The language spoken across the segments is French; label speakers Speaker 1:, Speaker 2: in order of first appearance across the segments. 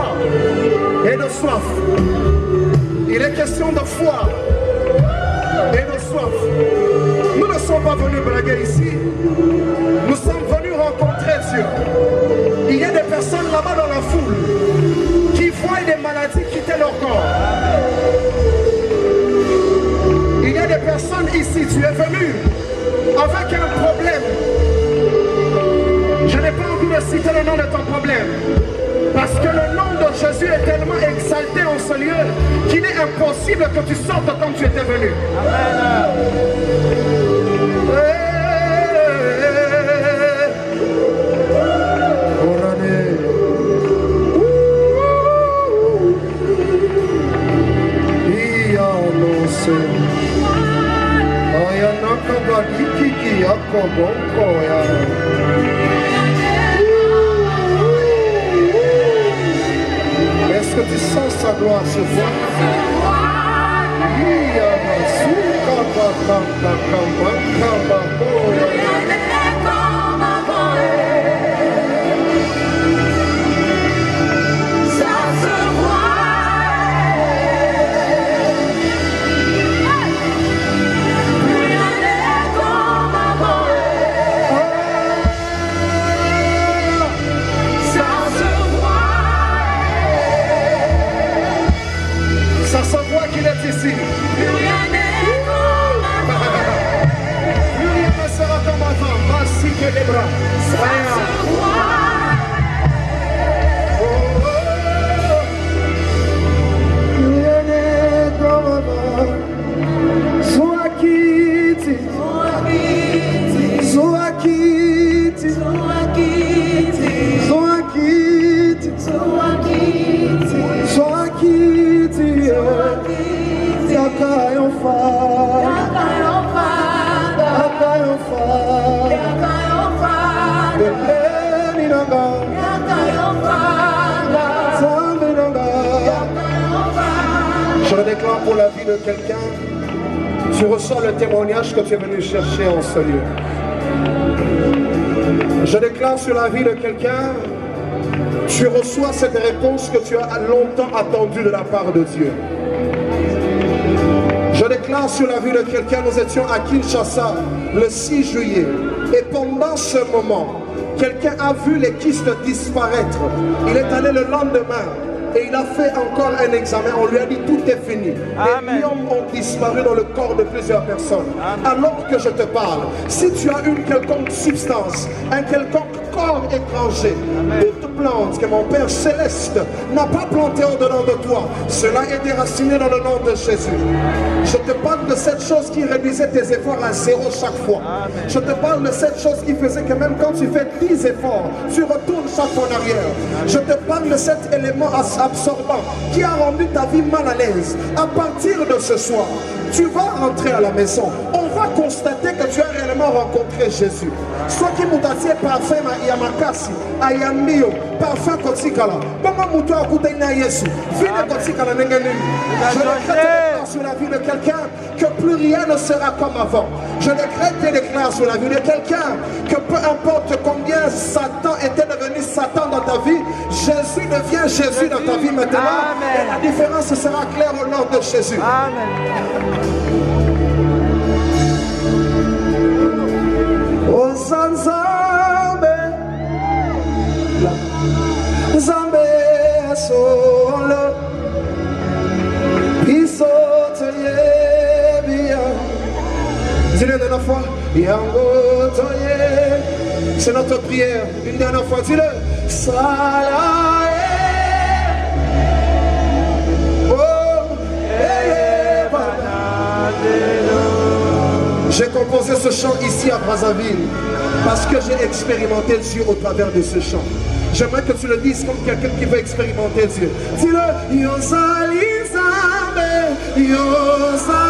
Speaker 1: foi et de soif. Il est question de foi et de soif. Nous ne sommes pas venus blaguer ici. Nous sommes venus rencontrer Dieu. Il y a des personnes là-bas dans la foule qui voient des maladies quitter leur corps. Il y a des personnes ici, tu es venu avec un problème. Je n'ai pas envie de citer le nom de ton problème. Parce que le nom de Jésus est tellement exalté en ce lieu qu'il est impossible que tu sortes comme tu étais venu. Amen. Est-ce que tu sens sa gloire ce soir? Ici. Plus rien n'est comme avant. Plus rien ne sera comme avant. Ainsi que les bras. Ça se voit. Plus rien n'est comme avant. Sois quitte. Sois quitte. Sois quitte. Sois quitte. Sois quitte. Sois quitte. Sois quitte. Je le déclare pour la vie de quelqu'un. Tu reçois le témoignage que tu es venu chercher en ce lieu. Je déclare sur la vie de quelqu'un. Tu reçois cette réponse que tu as longtemps attendue de la part de Dieu. Je déclare sur la vie de quelqu'un, nous étions à Kinshasa le 6 juillet. Et pendant ce moment, quelqu'un a vu les kystes disparaître. Il est allé le lendemain et il a fait encore un examen. On lui a dit tout est fini. Amen. Les myomes ont disparu dans le corps de plusieurs personnes. Amen. Alors que je te parle, si tu as une quelconque substance, un quelconque corps étranger, amen, toute plante que mon Père Céleste n'a pas planté au-dedans de toi, cela est déraciné dans le nom de Jésus. Je te parle de cette chose qui réduisait tes efforts à zéro chaque fois. Amen. Je te parle de cette chose qui faisait que même quand tu fais 10 efforts, tu retournes chaque fois en arrière. Amen. Je te parle de cet élément absorbant qui a rendu ta vie mal à l'aise. À partir de ce soir, tu vas rentrer à la maison. On va constater que tu as réellement rencontré Jésus. Soit qui moutatie parfum à Yamakasi, à Yambio, parfum Kotikala. Maman Moutou a coûté na Yesu. Vie de Kotikala Nengeni. Je décrète sur la vie de quelqu'un que plus rien ne sera comme avant. Je décrète et déclare sur la vie de quelqu'un que peu importe combien Satan était devenu Satan dans ta vie, Jésus devient Jésus dans ta vie maintenant. Amen. Et la différence sera claire au nom de Jésus. Amen. Oh Zanzambe, Zambe solo, Pisote yebia. Dis-le une dernière fois, Yango toye. C'est notre prière. Une dernière fois, dis-le. Salae. J'ai composé ce chant ici à Brazzaville parce que j'ai expérimenté Dieu au travers de ce chant. J'aimerais que tu le dises comme quelqu'un qui veut expérimenter Dieu. Dis-le. Yozalizame, Yoza.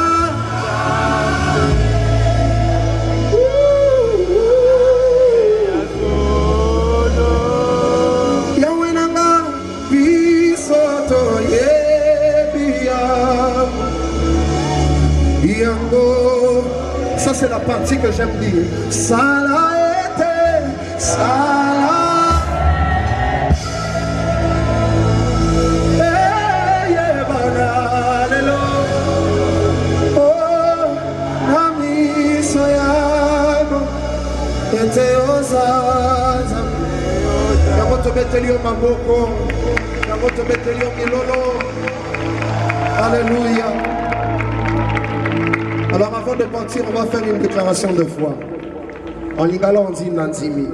Speaker 1: Yawenanga, Bisoto Yebia. Yango. Ça c'est la partie que j'aime dire. Ça l'a été, ça l'a. Alléluia. Alors avant de partir, on va faire une déclaration de foi. En lingala on dit Nanzimi.